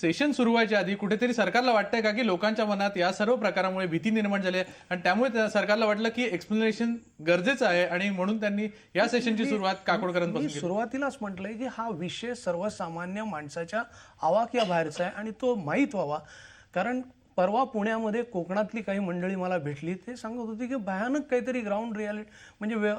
Session सुरू व्हायच्या आधी कुठेतरी सरकारला वाटतंय का की लोकांच्या मनात या सर्व प्रकारामुळे भीती निर्माण झाली आहे आणि त्यामुळे सरकारला वाटलं की एक्सप्लेनेशन गरजेचं आहे आणि म्हणून त्यांनी या सेशनची सुरुवात काकोडकरांपासून केली. सुरुवातीलाच म्हटलंय की हा विषय सर्वसामान्य माणसाच्या आवाक्याबाहेरचा आहे आणि तो माहीत व्हावा. कारण परवा पुण्यामध्ये कोकणातली काही मंडळी मला भेटली, ते सांगत होती की भयानक काहीतरी ग्राउंड रियालिटी म्हणजे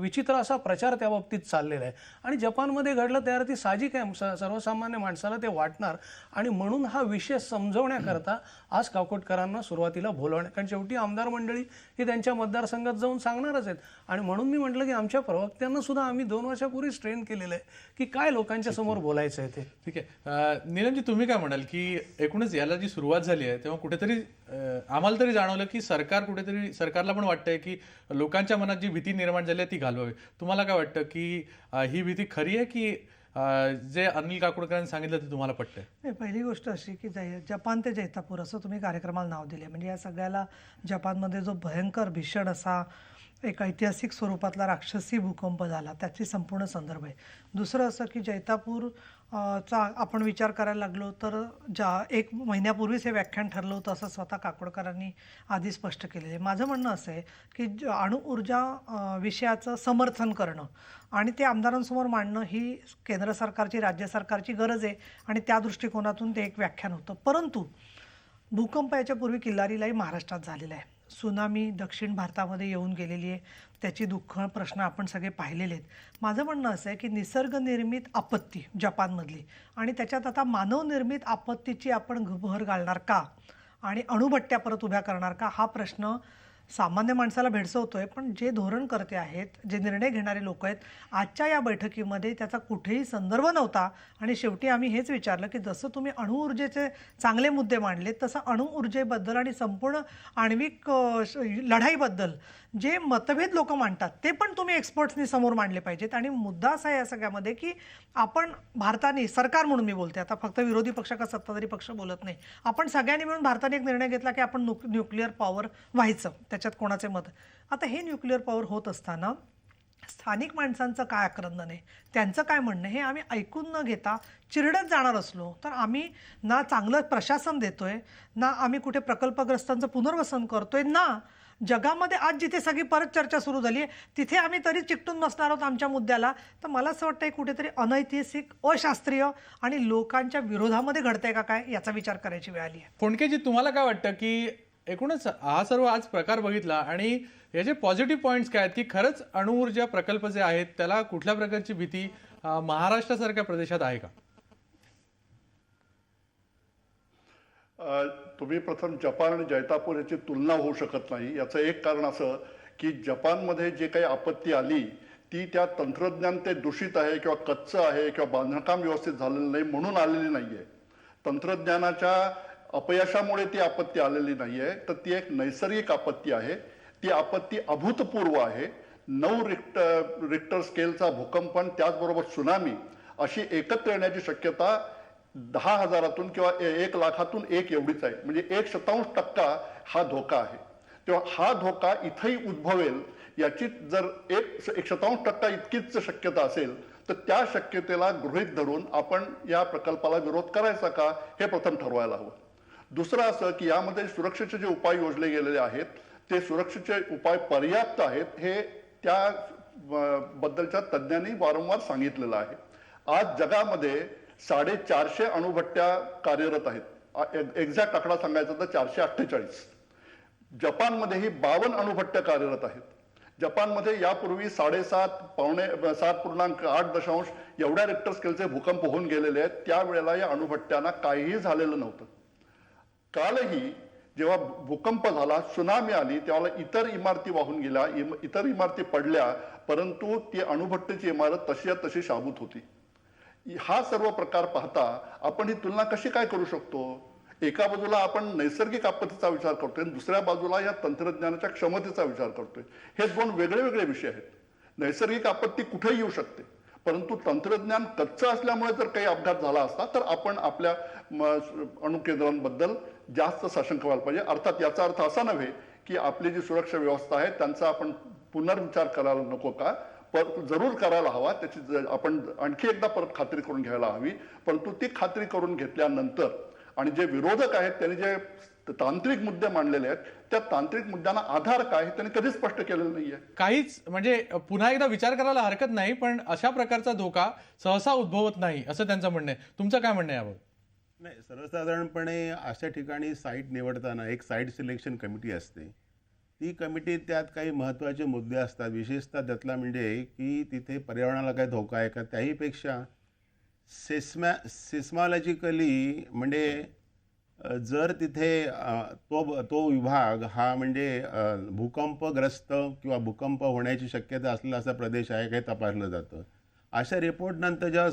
विचित्र असा प्रचार त्या बाबतीत चाललेला आहे आणि जपानमध्ये घडलं त्यावरती साहजिक आहे, सर्वसामान्य माणसाला ते वाटणार आणि म्हणून हा विषय समजवण्याकरता आज काकोडकरांना सुरुवातीला बोलवण्या, कारण शेवटी आमदार मंडळी ही त्यांच्या मतदारसंघात जाऊन सांगणारच आहेत आणि म्हणून मी म्हटलं की आमच्या प्रवक्त्यांना सुद्धा आम्ही 2 वर्षापूर्वीच ट्रेन केलेलं आहे की काय लोकांच्या समोर बोलायचं आहे ते. ठीक आहे. नीलमजी, तुम्ही काय म्हणाल की एकूणच याला जी सुरुवात झाली आहे तेव्हा कुठेतरी आम्हाला तरी जाणवलं की सरकारला पण वाटतंय की लोकांच्या मनात जी भीती निर्माण झाली आहे ती घालवावी. तुम्हाला काय वाटतं की ही भीती खरी आहे की जे अनिल काकोडकरांनी सांगितलं ते तुम्हाला पटतंय? नाही, पहिली गोष्ट अशी की जपान ते जैतापूर असं तुम्ही कार्यक्रमाला नाव दिले, म्हणजे या सगळ्याला जपानमध्ये जो भयंकर भीषण असा एक ऐतिहासिक स्वरूपातला राक्षसी भूकंप झाला त्याची संपूर्ण संदर्भ आहे. दुसरं असं की जैतापूर चा आपण विचार करायला लागलो तर 1 महिन्यापूर्वीच हे व्याख्यान ठरलं होतं असं स्वतः काकोडकरांनी आधी स्पष्ट केलेलं आहे. माझं म्हणणं असं आहे की अणुऊर्जा विषयाचं समर्थन करणं आणि ते आमदारांसमोर मांडणं ही केंद्र सरकारची, राज्य सरकारची गरज आहे आणि त्या दृष्टिकोनातून ते एक व्याख्यान होतं. परंतु भूकंप याच्यापूर्वी किल्लारीलाही महाराष्ट्रात झालेला आहे. सुनामी दक्षिण भारतामध्ये येऊन गेलेली आहे, त्याची दुःख प्रश्न आपण सगळे पाहिलेले आहेत. माझं म्हणणं असं आहे की निसर्गनिर्मित आपत्ती जपानमधली आणि त्याच्यात आता मानवनिर्मित आपत्तीची आपण भर घालणार का आणि अणुभट्ट्या परत उभ्या करणार का, हा प्रश्न सामान्य माणसाला भेडसवतोय. पण जे धोरणकर्ते आहेत, जे निर्णय घेणारे लोक आहेत, आजच्या या बैठकीमध्ये त्याचा कुठेही संदर्भ नव्हता आणि शेवटी आम्ही हेच विचारलं की जसं तुम्ही अणुऊर्जेचे चांगले मुद्दे मांडले तसं अणुऊर्जेबद्दल आणि संपूर्ण आण्विक लढाईबद्दल जे मतभेद लोक मांडतात ते पण तुम्ही एक्सपर्ट्सनी समोर मांडले पाहिजेत. आणि मुद्दा असा आहे या सगळ्यामध्ये की आपण भारताने, सरकार म्हणून मी बोलते, आता फक्त विरोधी पक्ष का सत्ताधारी पक्ष बोलत नाही, आपण सगळ्यांनी मिळून भारताने एक निर्णय घेतला की आपण न्यूक्लिअर पॉवर व्हायचं, त्याच्यात कोणाचे मत. आता हे न्यूक्लिअर पॉवर होत असताना स्थानिक माणसांचं काय आक्रंदन आहे, त्यांचं काय म्हणणं, हे आम्ही ऐकून न घेता चिरडत जाणार असलो तर आम्ही ना चांगलं प्रशासन देतोय, ना आम्ही कुठे प्रकल्पग्रस्तांचं पुनर्वसन करतोय, ना जगामध्ये आज जिथे सगळी परत चर्चा सुरू झाली आहे तिथे आम्ही तरी चिकटून बसणार आहोत आमच्या मुद्द्याला. तर मला असं वाटतं कुठेतरी अनैतिहासिक, अशास्त्रीय आणि लोकांच्या विरोधामध्ये घडतंय का काय याचा विचार करायची वेळ आली आहे. फोंडकेजी, तुम्हाला काय वाटतं की एकूणच हा सर्व आज प्रकार बघितला आणि याचे पॉझिटिव्ह पॉईंट्स काय आहेत की खरंच अणुऊर्जा प्रकल्प जे आहेत त्याला कुठल्या प्रकारची भीती महाराष्ट्रासारख्या प्रदेशात आहे का? तुम्ही प्रथम जपान आणि जैतापूर याची तुलना होऊ शकत नाही. याचं एक कारण असं की जपानमध्ये जे काही आपत्ती आली ती त्या तंत्रज्ञान ते दूषित आहे किंवा कच्चं आहे किंवा बांधकाम व्यवस्थित झालेलं नाही म्हणून आलेली नाही आहे. तंत्रज्ञानाच्या अपयशामुळे ती आपत्ती आलेली नाही आहे, तर ती एक नैसर्गिक आपत्ती आहे. ती आपत्ती अभूतपूर्व आहे. 9 रिक्टर स्केलचा भूकंप आणि त्याचबरोबर सुनामी अशी एकत्र येण्याची शक्यता 10,000तून किंवा 1 लाखातून 1 एवढीच आहे. म्हणजे 1% हा धोका आहे. तेव्हा हा धोका इथेही उद्भवेल याची जर 1% इतकीच शक्यता असेल तर त्या शक्यतेला गृहीत धरून आपण या प्रकल्पाला विरोध करायचा का हे प्रथम ठरवायला हवं. दुसरं असं की यामध्ये सुरक्षेचे जे उपाय योजले गेलेले आहेत ते सुरक्षेचे उपाय पर्याप्त आहेत हे त्या बद्दलच्या तज्ज्ञांनी वारंवार सांगितलेलं आहे. आज जगामध्ये 450 अणुभट्ट्या कार्यरत आहेत. एक्झॅक्ट आकडा सांगायचा तर 448. जपानमध्येही 52 अणुभट्ट्या कार्यरत आहेत. जपानमध्ये यापूर्वी 7.8 एवढ्या रिक्टर स्केलचे भूकंप होऊन गेलेले आहेत. त्यावेळेला या अणुभट्ट्यांना काहीही झालेलं नव्हतं. कालही जेव्हा भूकंप झाला, सुनामी आली, त्यावेळेला इतर इमारती वाहून गेल्या, इतर इमारती पडल्या, परंतु ती अणुभट्टीची इमारत तशी शाबूत होती. हा सर्व प्रकार पाहता आपण ही तुलना कशी काय करू शकतो? एका बाजूला आपण नैसर्गिक आपत्तीचा विचार करतोय, दुसऱ्या बाजूला या तंत्रज्ञानाच्या क्षमतेचा विचार करतोय. हे 2 वेगळे विषय आहेत. नैसर्गिक आपत्ती कुठेही येऊ शकते, परंतु तंत्रज्ञान कच्चं असल्यामुळे जर काही अपघात झाला असता तर आपण आपल्या अणुकेंद्रांबद्दल जास्त साशंक व्हायला पाहिजे. अर्थात याचा अर्थ असा नव्हे की आपली जी सुरक्षा व्यवस्था आहे त्यांचा आपण पुनर्विचार करायला नको का, जरूर करायला हवा, त्याची आपण आणखी एकदा परत खात्री करून घ्यायला हवी. परंतु ती खात्री करून घेतल्यानंतर आणि जे विरोधक आहेत त्यांनी जे तांत्रिक मुद्दे मांडलेले आहेत त्या तांत्रिक मुद्द्यांना आधार काय हे त्यांनी कधीच स्पष्ट केलेलं नाहीये. काहीच म्हणजे पुन्हा एकदा विचार करायला हरकत नाही, पण अशा प्रकारचा धोका सहसा उद्भवत नाही असं त्यांचं म्हणणं आहे. तुमचं काय म्हणणं आहे यावर? नाही, सर्वसाधारणपणे अशा ठिकाणी साईट निवडताना एक साईट सिलेक्शन कमिटी असते. ती कमिटी त्यात काही महत्त्वाचे मुद्दे असतात, विशेषतः त्यातला म्हणजे की तिथे पर्यावरणाला काय धोका आहे का, त्याहीपेक्षा सिस्मॉलॉजिकली म्हणजे जर तिथे तो विभाग हा म्हणजे भूकंपग्रस्त किंवा भूकंप होण्याची शक्यता असलेला असा प्रदेश आहे काही तपासलं जातं. अशा रिपोर्टनंतर जेव्हा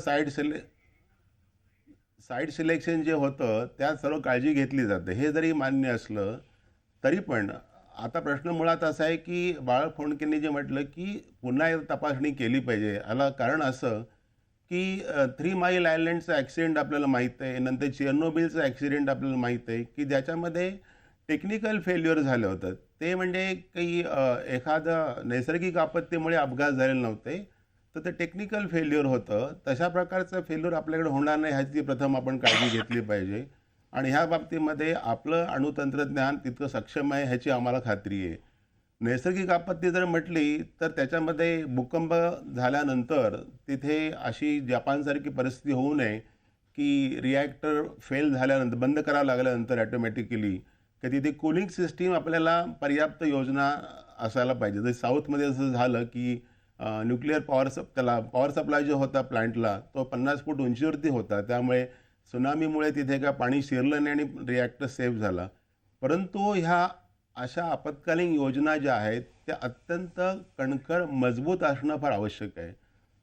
साईट सिलेक्शन जे होतं त्यात सर्व काळजी घेतली जाते. हे जरी मान्य असलं तरी पण आता प्रश्न मुळात असा आहे की बाळा फोंडकेंनी जे म्हटलं की पुन्हा एकदा तपासणी केली पाहिजे. याला कारण असं की 3 माईल आयलँडचं ॲक्सिडेंट आपल्याला माहीत आहे, नंतर चेर्नोबिलचं ॲक्सिडेंट आपल्याला माहीत आहे की ज्याच्यामध्ये टेक्निकल फेल्युअर झालं होतं. ते म्हणजे काही एखादं नैसर्गिक आपत्तीमुळे अपघात झालेले नव्हते, तर ते टेक्निकल फेल्युअर होतं. तशा प्रकारचं फेल्युअर आपल्याकडे होणार नाही ह्याची प्रथम आपण काळजी घेतली पाहिजे. आणि ह्या बाबतीमध्ये आपलं अणुतंत्रज्ञान तितकं सक्षम आहे ह्याची आम्हाला खात्री आहे. नैसर्गिक आपत्ती जर म्हटली तर त्याच्यामध्ये भूकंप झाल्यानंतर तिथे अशी जपानसारखी परिस्थिती होऊ नये की रिॲक्टर फेल झाल्यानंतर बंद करावं लागल्यानंतर ॲटोमॅटिकली की तिथे कूलिंग सिस्टीम आपल्याला पर्याप्त योजना असायला पाहिजे. जर साऊथमध्ये असं झालं की न्यूक्लिअर पॉवर सप्लाय जो होता प्लांटला तो 50 फूट उंचीवरती होता, त्यामुळे सुनामीमुळे तिथे काय पाणी शिरलं नाही आणि रिॲक्टर सेफ झाला. परंतु ह्या अशा आपत्कालीन योजना ज्या आहेत त्या अत्यंत कणखर मजबूत असणं फार आवश्यक आहे.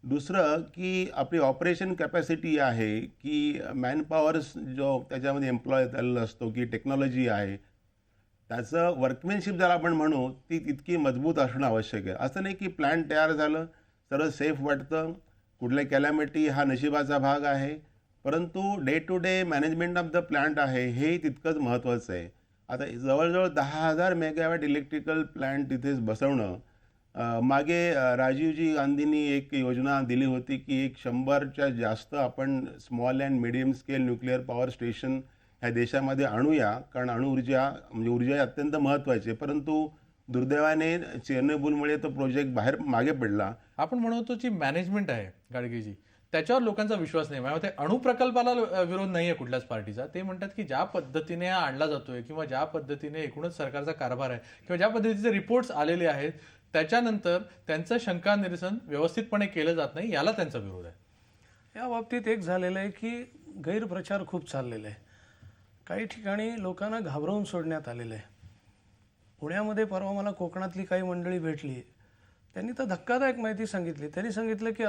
दुसरं की आपली ऑपरेशन कॅपॅसिटी आहे की मॅनपॉवर्स जो त्याच्यामध्ये एम्प्लॉय झालेला असतो की टेक्नॉलॉजी आहे त्याचं वर्कमॅनशिप ज्याला आपण म्हणू ती तितकी मजबूत असणं आवश्यक आहे. असं नाही की प्लॅन तयार झालं सर्व सेफ वाटतं, कुठल्या कॅलॅमिटी हा नशिबाचा भाग आहे, परंतु day to day management of the plant आहे हे तितकंच महत्त्वाचं आहे. आता जवळजवळ 10,000 मेगावॅट इलेक्ट्रिकल प्लांट तिथेच बसवणं. मागे राजीवजी गांधींनी एक योजना दिली होती की 100च्या जास्त आपण small and medium scale nuclear power station ह्या देशामध्ये आणूया, कारण अणुऊर्जा म्हणजे ऊर्जा अत्यंत महत्त्वाची आहे. परंतु दुर्दैवाने चेर्नोबिलमुळे तो प्रोजेक्ट मागे पडला. आपण म्हणतो जी मॅनेजमेंट आहे गाडगेजी त्याच्यावर लोकांचा विश्वास नाही. माझ्या मते अणुप्रकल्पाला विरोध नाही आहे कुठल्याच पार्टीचा. ते म्हणतात की ज्या पद्धतीने हा आणला जातोय किंवा ज्या पद्धतीने एकूणच सरकारचा कारभार आहे किंवा ज्या पद्धतीचे रिपोर्ट्स आलेले आहेत त्याच्यानंतर त्यांचं शंका निरसन व्यवस्थितपणे केलं जात नाही, याला त्यांचा विरोध आहे. या बाबतीत एक झालेलं आहे की गैरप्रचार खूप चाललेला आहे. काही ठिकाणी लोकांना घाबरवून सोडण्यात आलेलं आहे. पुण्यामध्ये परवा मला कोकणातली काही मंडळी भेटली, त्यांनी तर धक्कादायक माहिती सांगितली. त्यांनी सांगितलं की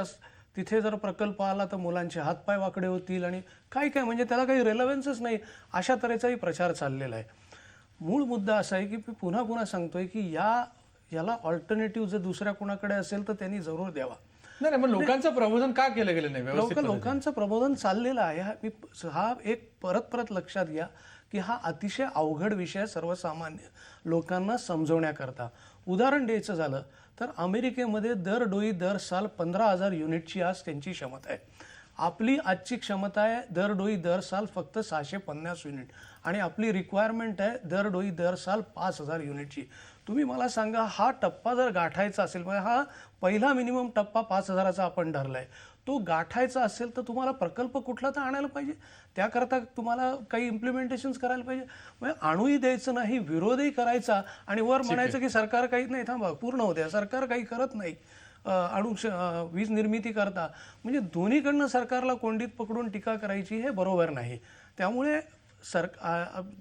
तिथे जर प्रकल्प आला तर मुलांचे हातपाय वाकडे होतील आणि काय म्हणजे त्याला काही रेलेव्हन्सच नाही, अशा तऱ्हेचाही प्रचार चाललेला आहे. मूळ मुद्दा असा आहे की मी पुन्हा सांगतोय की याला ऑल्टरनेटिव्ह जर दुसऱ्या कोणाकडे असेल तर त्यांनी जरूर द्यावा. नाही मग लोकांचं प्रबोधन का केलं गेलं नाही व्यवस्थित? लोकांचं प्रबोधन चाललेलं आहे. हा एक परत लक्षात घ्या की हा अतिशय अवघड विषय सर्वसामान्य लोकांना समजवण्याकरता. उदाहरण द्यायचं झालं तर अमेरिकेमध्ये दर साल 15,000 युनिटची आज त्यांची क्षमता आहे. आपली आजची क्षमता आहे दर साल फक्त 650 युनिट आणि आपली रिक्वायरमेंट आहे दर साल 5,000 युनिटची. तुम्ही मला सांगा हा टप्पा जर गाठायचा असेल, म्हणजे हा पहिला मिनिमम टप्पा 5,000चा आपण धरलाय, तो गाठायचा असेल तर तुम्हाला प्रकल्प कुठला तर आणायला पाहिजे. त्याकरता तुम्हाला काही इम्प्लिमेंटेशन्स करायला पाहिजे. म्हणजे आणूही द्यायचं नाही, विरोधही करायचा आणि वर म्हणायचं की सरकार काही नाही, थांबा पूर्ण होत्या, सरकार काही करत नाही वीज निर्मिती करता. म्हणजे दोन्हीकडनं सरकारला कोंडीत पकडून टीका करायची हे बरोबर नाही. त्यामुळे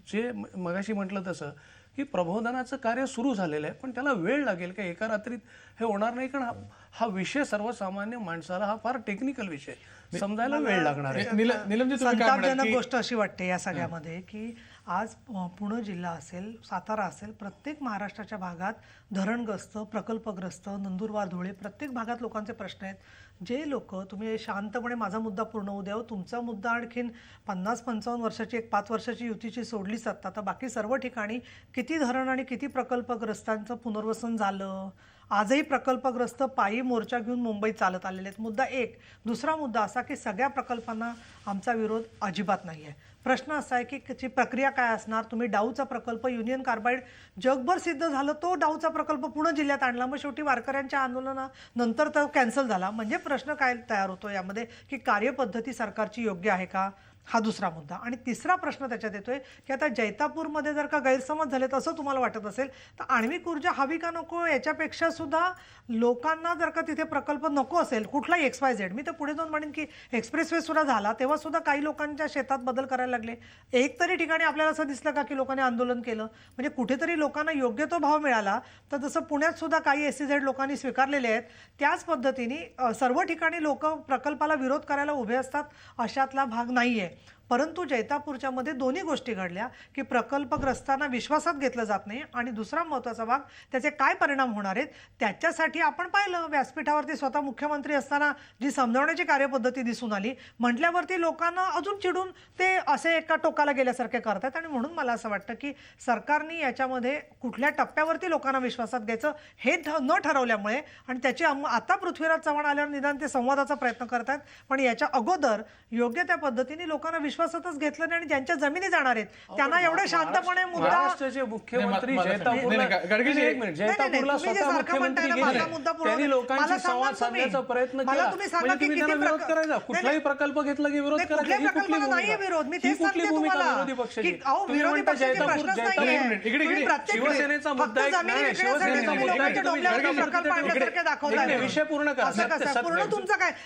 जे मगाशी म्हटलं तसं की प्रबोधनाचं कार्य सुरू झालेलं आहे, पण त्याला वेळ लागेल. का एका रात्रीत हे होणार नाही, कारण हा विषय सर्वसामान्य माणसाला हा फार टेक्निकल विषय समजायला वेळ लागणार आहे. निलमजी तुम्ही काय म्हणाल संतापजनक की गोष्ट अशी वाटते या सगळ्यामध्ये की आज पुणे जिल्हा असेल, सातारा असेल, प्रत्येक महाराष्ट्राच्या भागात धरणग्रस्त, प्रकल्पग्रस्त, नंदुरबार, धुळे प्रत्येक भागात लोकांचे प्रश्न आहेत. जे लोक तुम्ही शांतपणे माझा मुद्दा पूर्ण होऊ द्यावं, तुमचा मुद्दा आणखीन 50-55 वर्षाची 5 वर्षाची युतीची सोडली सत्ता, तर बाकी सर्व ठिकाणी किती धरण आणि किती प्रकल्पग्रस्तांचं पुनर्वसन झालं आजही प्रकल्पग्रस्त पायी मोर्चा घेऊन मुंबईत चालत आलेले आहेत. मुद्दा एक. दुसरा मुद्दा असा की सगळ्या प्रकल्पांना आमचा विरोध अजिबात नाही आहे. प्रश्न असा आहे की त्याची प्रक्रिया काय असणार. तुम्ही डाऊचा प्रकल्प युनियन कार्बाईड जगभर सिद्ध झालं, तो डाऊचा प्रकल्प पुणे जिल्ह्यात आणला, मग शेवटी वारकऱ्यांच्या आंदोलनानंतर तो कॅन्सल झाला. म्हणजे प्रश्न काय तयार होतो यामध्ये की कार्यपद्धती सरकारची योग्य आहे का, हा दुसरा मुद्दा. आणि तिसरा प्रश्न त्याच्यात येतोय की आता जैतापूरमध्ये जर का गैरसमज झाले असं तुम्हाला वाटत असेल तर आण्विक ऊर्जा हवी का नको याच्यापेक्षा सुद्धा लोकांना जर का तिथे प्रकल्प नको असेल कुठलाही XYZ, मी तर पुढे जाऊन म्हणेन की एक्सप्रेसवे सुद्धा झाला तेव्हा सुद्धा काही लोकांच्या शेतात बदल करायला लागले. एक तरी ठिकाणी आपल्याला असं दिसलं का की लोकांनी आंदोलन केलं. म्हणजे कुठेतरी लोकांना योग्य तो भाव मिळाला. तर जसं पुण्यात सुद्धा काही SEZ लोकांनी स्वीकारलेले आहेत त्याच पद्धतीने सर्व ठिकाणी लोक प्रकल्पाला विरोध करायला उभे असतात अशातला भाग नाहीये. परंतु जैतापूरच्या मध्ये दोन्ही गोष्टी घडल्या की प्रकल्पग्रस्तांना विश्वासात घेतलं जात नाही आणि दुसरा महत्त्वाचा भाग त्याचे काय परिणाम होणार आहेत त्याच्यासाठी आपण पाहिलं व्यासपीठावरती स्वतः मुख्यमंत्री असताना जी समजावण्याची कार्यपद्धती दिसून आली. म्हटल्यावरती लोकांना अजून चिडून ते असे एका टोकाला गेल्यासारखे करतात. आणि म्हणून मला असं वाटतं की सरकारने याच्यामध्ये कुठल्या टप्प्यावरती लोकांना विश्वासात घ्यायचं हे न ठरवल्यामुळे आणि त्याची आता पृथ्वीराज चव्हाण आल्यावर निदान ते संवादाचा प्रयत्न करतात पण याच्या अगोदर योग्य त्या पद्धतीने लोकांना विश्वासातच घेतलं नाही. आणि ज्यांच्या जमिनी जाणार आहेत त्यांना एवढे शांतपणे मुद्दा महाराष्ट्राचे मुख्यमंत्री जैतापूरला गाडगेजी, एक मिनिट, जैतापूरला स्वतः मुख्यमंत्री गेले, त्यांनी लोकांशी संवाद साधण्याचा प्रयत्न केला. म्हणजे तुम्ही त्यांना विरोध करायचा, कुठलाही प्रकल्प घेतला की विरोध करायचा, ही कुठली भूमिका विरोधी पक्षाची? तुम्ही म्हणता जैतापूर शिवसेनेचा मुद्दा आहे. नाही, शिवसेनेचा मुद्दा आहे. विषय पूर्ण करा.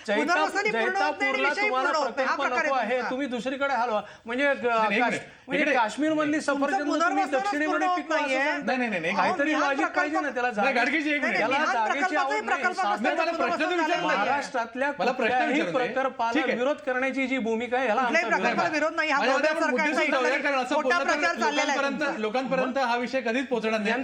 जैतापूरला तुम्हाला प्रकल्प नको आहे, तुम्ही दुसरीकडे हलवा. म्हणजे काश्मीर मधली सफरचंद तुम्ही दक्षिणेमध्ये पिकवा असं नाही. काहीतरी लॉजिक पाहिजे ना त्याला. गाडगेजी, एक मिनिट. त्याला जागेची आवड नाही. मला प्रश्न विचारला. महाराष्ट्रातल्या मला प्रश्न कुठल्याही विचारू दे. प्रकल्पाला ठीक आहे. विरोध करण्याची जी भूमिका आहे ह्याला कुठल्याही आमचा विरोध प्रकल्पाला आहे. विरोध नाही. हा माझ्या मोठ्या मते आपण मुद्देसूद सरकारचा जाऊया, कारण असं मोठा बोललं तर प्रचार चाललेला आहे तुमचा. लोकांपर्यंत हा विषय कधीच पोहोचणार नाही.